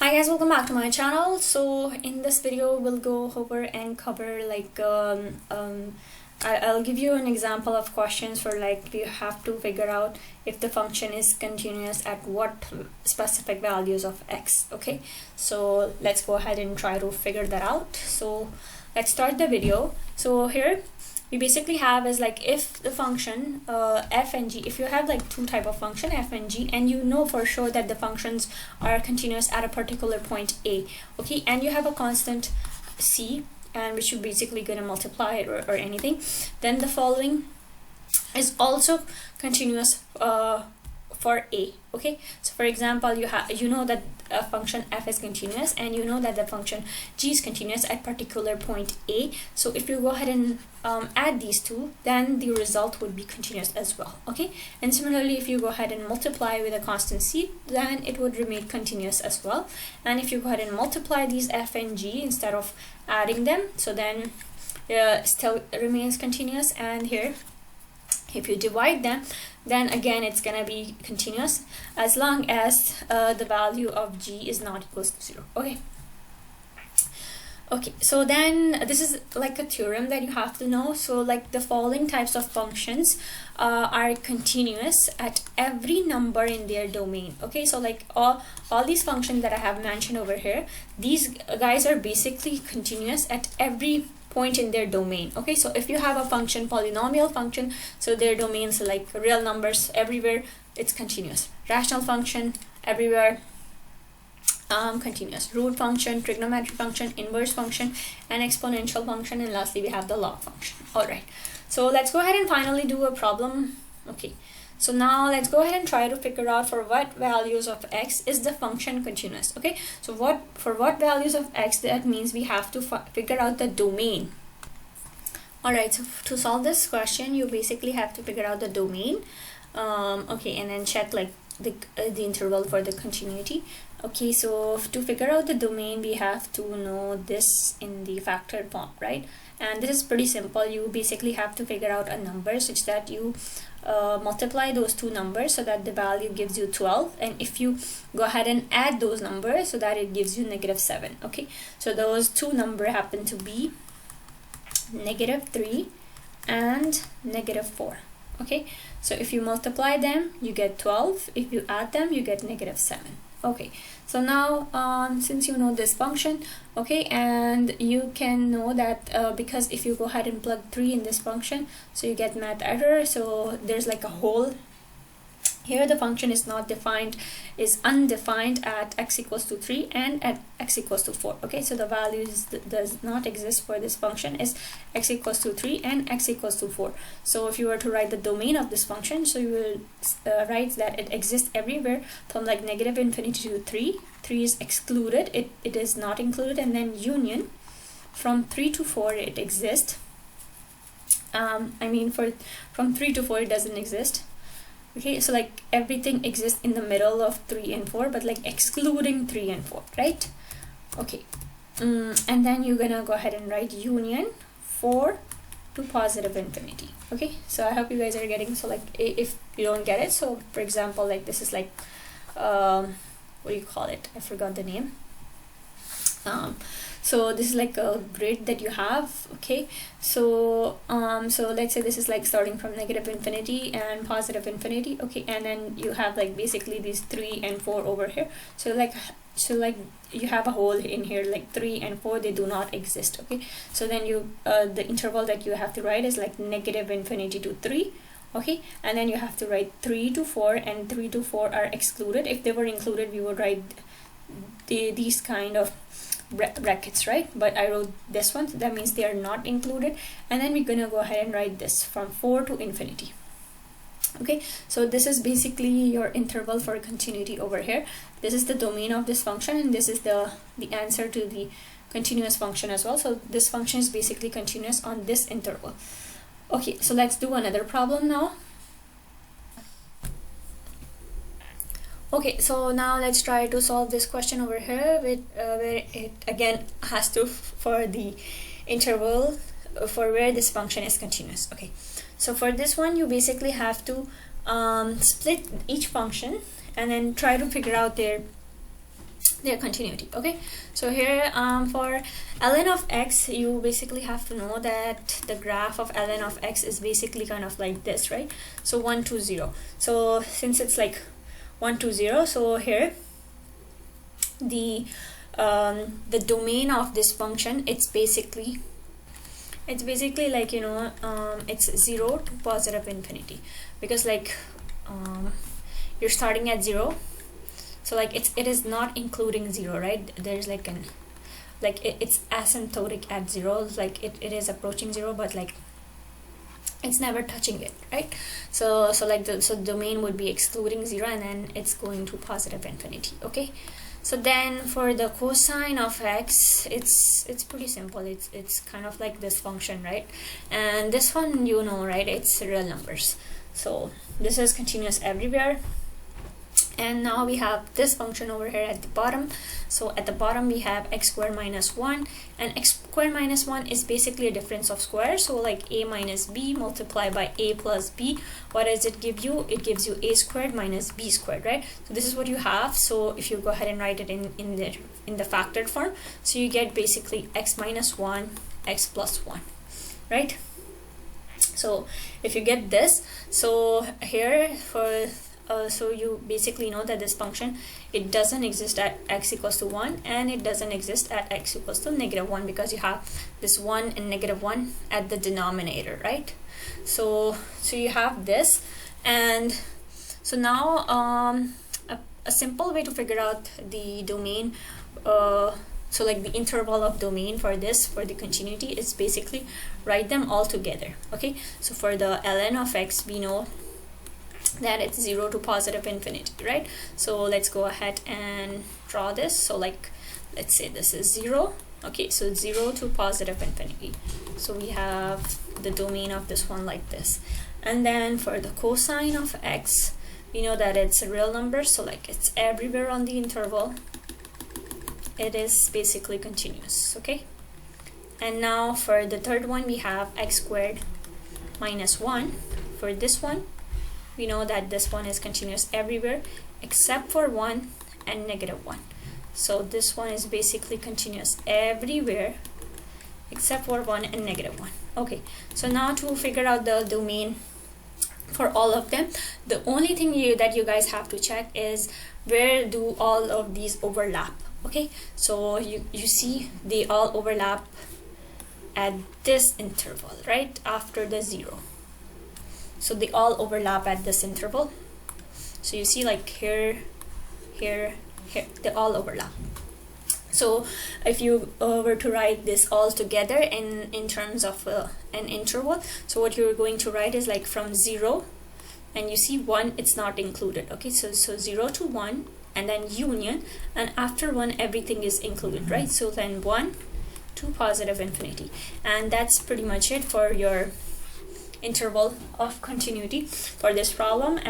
Hi guys, welcome back to my channel. So in this video we'll go over and cover like I'll give you an example of questions for like you have to figure out if the function is continuous at what specific values of x. Okay, so let's go ahead and try to figure that out. So let's start the video. So here we basically have is like if the function f and g, if you have like two type of function f and g, and you know for sure that the functions are continuous at a particular point a, okay, and you have a constant c, and which you're basically going to multiply it or anything, then the following is also continuous for a. Okay, so for example, you know that a function f is continuous, and you know that the function g is continuous at particular point a. So if you go ahead and add these two, then the result would be continuous as well. Okay, and similarly, if you go ahead and multiply with a constant c, then it would remain continuous as well. And if you go ahead and multiply these f and g instead of adding them, so then still remains continuous. And here, if you divide them, then again it's gonna be continuous as long as the value of g is not equals to 0. Okay, so then this is like a theorem that you have to know. So like the following types of functions are continuous at every number in their domain. Okay, so like all these functions that I have mentioned over here, these guys are basically continuous at every point in their domain. Okay, so if you have a function, polynomial function, so their domains like real numbers everywhere, it's continuous. Rational function everywhere, continuous. Root function, trigonometric function, inverse function, and exponential function, and lastly we have the log function. All right, so let's go ahead and finally do a problem. Okay, so now let's go ahead and try to figure out for what values of x is the function continuous. Okay, so for what values of x, that means we have to figure out the domain. All right, so to solve this question, you basically have to figure out the domain. Okay, and then check like the interval for the continuity. Okay, so to figure out the domain, we have to know this in the factored form, right? And this is pretty simple. You basically have to figure out a number such that you multiply those two numbers so that the value gives you 12, and if you go ahead and add those numbers so that it gives you -7. Okay, so those two numbers happen to be -3 and -4. Okay, so if you multiply them, you get 12. If you add them, you get -7. Okay, so now since you know this function, okay, and you can know that because if you go ahead and plug 3 in this function, so you get math error. So there's like a hole here. The function is not defined, is undefined at x equals to 3 and at x equals to 4. Okay, so the values does not exist for this function is x equals to 3 and x equals to 4. So if you were to write the domain of this function, so you will write that it exists everywhere from like -∞ to 3. 3 is excluded, it is not included, and then union from 3 to 4 it exists. I mean from 3 to 4 it doesn't exist. Okay, so like everything exists in the middle of 3 and 4, but like excluding 3 and 4, right? Okay, and then you're gonna go ahead and write union 4 to +∞. Okay, so I hope you guys are getting. So like if you don't get it, so for example, like this is like what do you call it? I forgot the name. So this is like a grid that you have. Okay, so so let's say this is like starting from -∞ and +∞. Okay, and then you have like basically these 3 and 4 over here. So like you have a hole in here, like 3 and 4, they do not exist. Okay, so then you the interval that you have to write is like -∞ to 3. Okay, and then you have to write 3 to 4, and 3 to 4 are excluded. If they were included, we would write these kind of brackets, right? But I wrote this one, so that means they are not included. And then we're gonna go ahead and write this from 4 to infinity. Okay, so this is basically your interval for continuity over here. This is the domain of this function, and this is the answer to the continuous function as well. So this function is basically continuous on this interval. Okay, so let's do another problem now. Okay, so now let's try to solve this question over here with where it again has to for the interval for where this function is continuous. Okay, so for this one, you basically have to split each function and then try to figure out their their continuity. Okay, so here for ln of x, you basically have to know that the graph of ln of x is basically kind of like this, right? So 1 2 0. So since it's like 1 2 0, so here the domain of this function, it's basically like, you know, it's 0 to positive infinity, because like you're starting at 0. So like it is not including 0, right? There's like an it's asymptotic at 0, like it is approaching 0, but like it's never touching it, right? So like the domain would be excluding 0, and then it's going to positive infinity. Okay, so then for the cosine of x, it's pretty simple. It's kind of like this function, right? And this one, you know, right, it's real numbers, so this is continuous everywhere. And now we have this function over here at the bottom. So at the bottom we have x squared minus 1, and x squared minus 1 is basically a difference of squares. So like a minus b multiplied by a plus b, what does it give you? It gives you a squared minus b squared, right? So this is what you have. So if you go ahead and write it in the factored form, so you get basically x minus 1 x plus 1, right? So if you get this, so here for so you basically know that this function, it doesn't exist at x equals to 1, and it doesn't exist at x equals to -1, because you have this 1 and -1 at the denominator, right? So you have this. And so now a simple way to figure out the domain, so like the interval of domain for this, for the continuity, is basically write them all together. Okay, so for the ln of x, we know that it's 0 to positive infinity, right? So let's go ahead and draw this. So like, let's say this is 0. Okay, so 0 to positive infinity. So we have the domain of this one like this. And then for the cosine of x, we know that it's a real number, so like it's everywhere on the interval. It is basically continuous. Okay, and now for the third one, we have x squared minus 1. For this one, we know that this one is continuous everywhere except for 1 and -1. So this one is basically continuous everywhere except for 1 and -1. Okay, so now to figure out the domain for all of them, the only thing that you guys have to check is where do all of these overlap. Okay, so you see they all overlap at this interval, right after the 0. So they all overlap at this interval. So you see like here, they all overlap. So if you were to write this all together in terms of an interval, so what you're going to write is like from 0, and you see 1, it's not included. Okay, so 0 to 1, and then union, and after 1 everything is included, right? So then 1 to positive infinity, and that's pretty much it for your interval of continuity for this problem.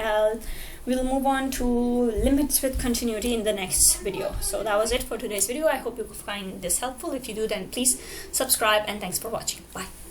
We'll move on to limits with continuity in the next video. So that was it for today's video. I hope you find this helpful. If you do, then please subscribe, and thanks for watching. Bye.